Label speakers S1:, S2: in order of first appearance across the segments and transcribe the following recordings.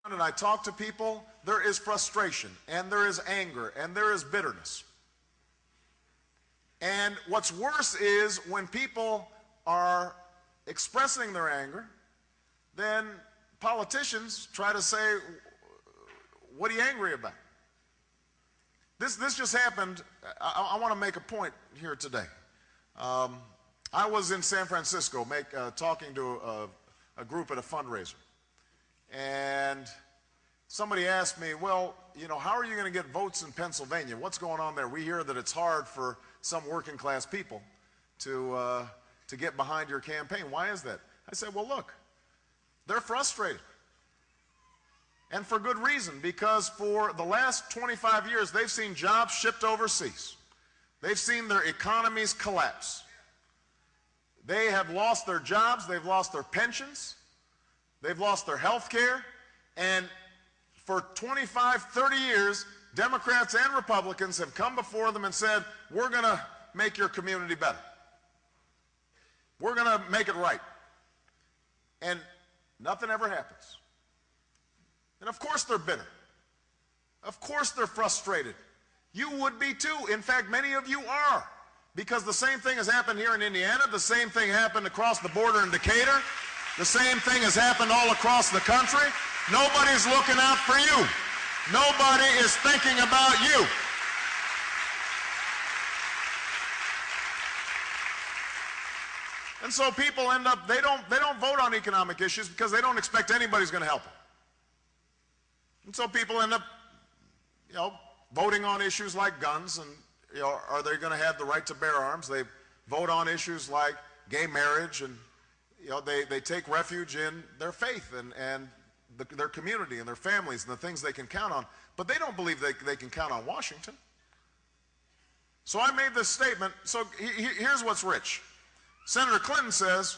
S1: And I talk to people, there is frustration, and there is anger, and there is bitterness. And what's worse is when people are expressing their anger, then politicians try to say, what are you angry about? This just happened. I want to make a point here today. I was in San Francisco talking to a group at a fundraiser. And somebody asked me, well, you know, how are you going to get votes in Pennsylvania? What's going on there? We hear that it's hard for some working class people to get behind your campaign. Why is that? I said, well, look, they're frustrated. And for good reason, because for the last 25 years, they've seen jobs shipped overseas. They've seen their economies collapse. They have lost their jobs. They've lost their pensions. They've lost their health care, and for 25, 30 years, Democrats and Republicans have come before them and said, we're going to make your community better. We're going to make it right. And nothing ever happens. And of course they're bitter. Of course they're frustrated. You would be too. In fact, many of you are. Because the same thing has happened here in Indiana. The same thing happened across the border in Decatur. The same thing has happened all across the country. Nobody's looking out for you. Nobody is thinking about you. And so people end up, they don't vote on economic issues because they don't expect anybody's going to help them. And so people end up, you know, voting on issues like guns and, you know, are they going to have the right to bear arms? They vote on issues like gay marriage, and you know, they take refuge in their faith and their community and their families and the things they can count on. But they don't believe they can count on Washington. So I made this statement. So here's what's rich. Senator Clinton says,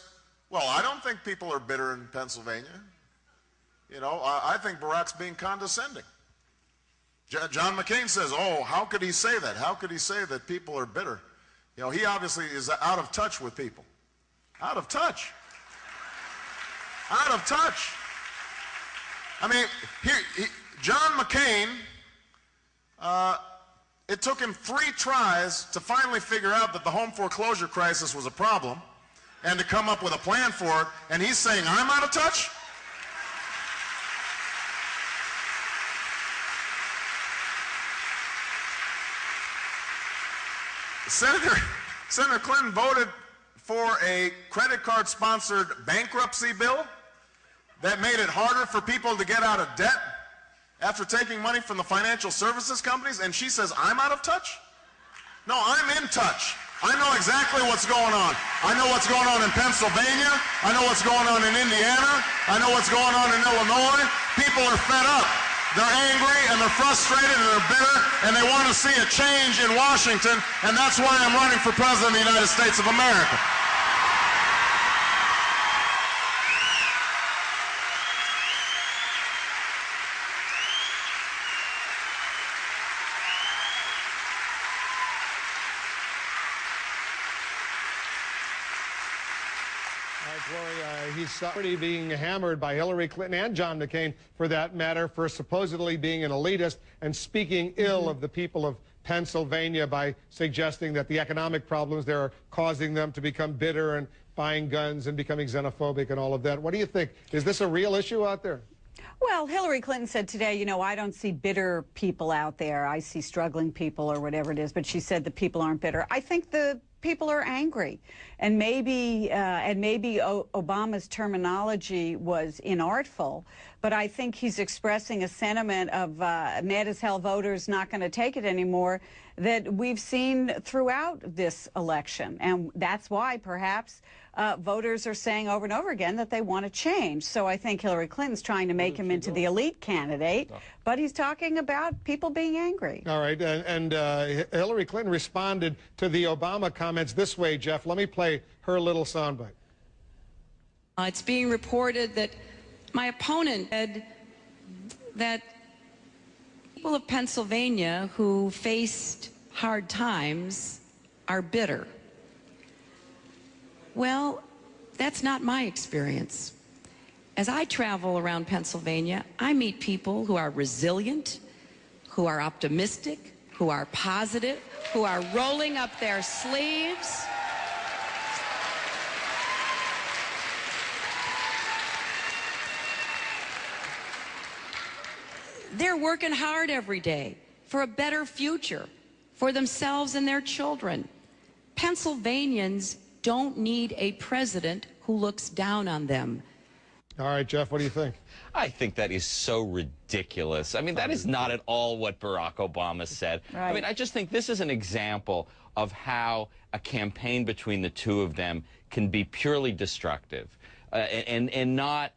S1: well, I don't think people are bitter in Pennsylvania. You know, I think Barack's being condescending. John McCain says, oh, how could he say that? How could he say that people are bitter? You know, he obviously is out of touch with people. Out of touch. Out of touch. I mean, John McCain, it took him 3 tries to finally figure out that the home foreclosure crisis was a problem and to come up with a plan for it, and he's saying, I'm out of touch? Senator Clinton voted for a credit card sponsored bankruptcy bill that made it harder for people to get out of debt after taking money from the financial services companies, and she says, I'm out of touch? No, I'm in touch. I know exactly what's going on. I know what's going on in Pennsylvania. I know what's going on in Indiana. I know what's going on in Illinois. People are fed up. They're angry, and they're frustrated, and they're bitter, and they want to see a change in Washington, and that's why I'm running for President of the United States of America.
S2: Gloria, he's already being hammered by Hillary Clinton and John McCain, for that matter, for supposedly being an elitist and speaking ill of the people of Pennsylvania by suggesting that the economic problems there are causing them to become bitter and buying guns and becoming xenophobic and all of that. What do you think? Is this a real issue out there?
S3: Well, Hillary Clinton said today, you know, I don't see bitter people out there. I see struggling people or whatever it is. But she said the people aren't bitter. I think the people are angry. And maybe Obama's terminology was inartful. But I think he's expressing a sentiment of mad as hell voters not going to take it anymore that we've seen throughout this election. And that's why perhaps voters are saying over and over again that they want to change. So I think Hillary Clinton's trying to make him into the elite candidate, but he's talking about people being angry.
S2: All right, and Hillary Clinton responded to the Obama comments this way, Jeff. Let me play her little soundbite.
S4: It's being reported that my opponent said that people of Pennsylvania who faced hard times are bitter. Well, that's not my experience. as I travel around Pennsylvania, I meet people who are resilient, who are optimistic, who are positive, who are rolling up their sleeves. They're working hard every day for a better future for themselves and their children. Pennsylvanians don't need a president who looks down on them.
S2: All right, Jeff, what do you think?
S5: I think that is so ridiculous. I mean, that is not at all what Barack Obama said.
S3: Right.
S5: I mean, I just think this is an example of how a campaign between the two of them can be purely destructive and not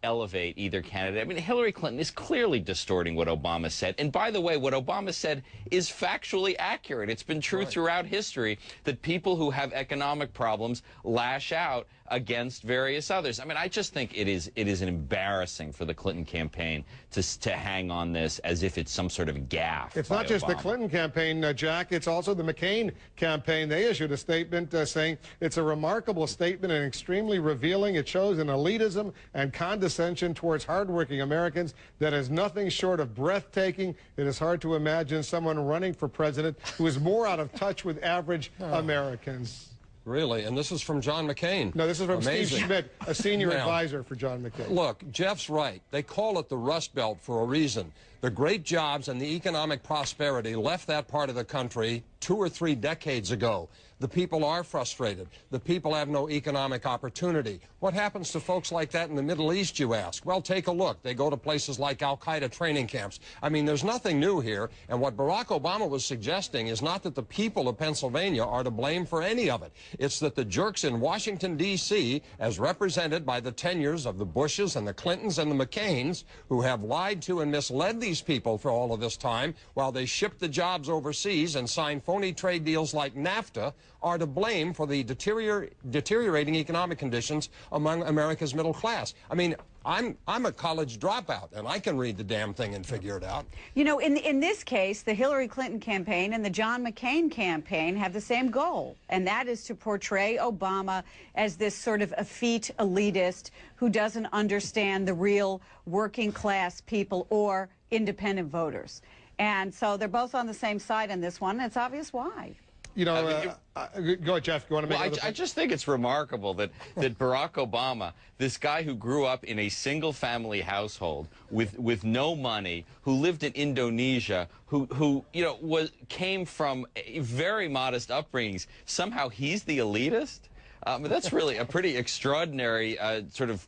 S5: elevate either candidate. I mean, Hillary Clinton is clearly distorting what Obama said. And by the way, what Obama said is factually accurate. It's been true throughout history that people who have economic problems lash out against various others. I mean, I just think it is embarrassing for the Clinton campaign to hang on this as if it's some sort of gaffe.
S2: It's not just the Clinton campaign, Jack. It's also the McCain campaign. They issued a statement saying it's a remarkable statement and extremely revealing. It shows an elitism and condescension towards hardworking Americans that is nothing short of breathtaking. It is hard to imagine someone running for president who is more out of touch with average Americans.
S6: Really? And this is from John McCain.
S2: No, this is from
S6: Amazing.
S2: Steve Schmidt, a senior
S6: Now,
S2: advisor for John McCain.
S6: Look, Jeff's right. They call it the Rust Belt for a reason. The great jobs and the economic prosperity left that part of the country 2 or 3 decades ago. The people are frustrated. The people have no economic opportunity. What happens to folks like that in the Middle East, you ask? Well, take a look. They go to places like Al-Qaeda training camps. I mean, there's nothing new here. And what Barack Obama was suggesting is not that the people of Pennsylvania are to blame for any of it. It's that the jerks in Washington, D.C., as represented by the tenures of the Bushes and the Clintons and the McCains, who have lied to and misled these people for all of this time while they shipped the jobs overseas and signed phony trade deals like NAFTA, are to blame for the deteriorating economic conditions among America's middle class. I mean, I'm a college dropout, and I can read the damn thing and figure it out.
S3: You know, in this case, the Hillary Clinton campaign and the John McCain campaign have the same goal, and that is to portray Obama as this sort of effete elitist who doesn't understand the real working class people or independent voters. And so they're both on the same side on this one, and it's obvious why.
S2: You know, go ahead, Jeff. You want to make
S5: Well, I just think it's remarkable that Barack Obama, this guy who grew up in a single-family household with no money, who lived in Indonesia, who you know came from very modest upbringings, somehow he's the elitist. That's really a pretty extraordinary sort of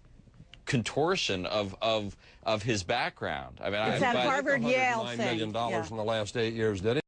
S5: contortion of his background. I mean,
S3: it's that Harvard Yale thing.
S6: $109 million in the last 8 years, did he?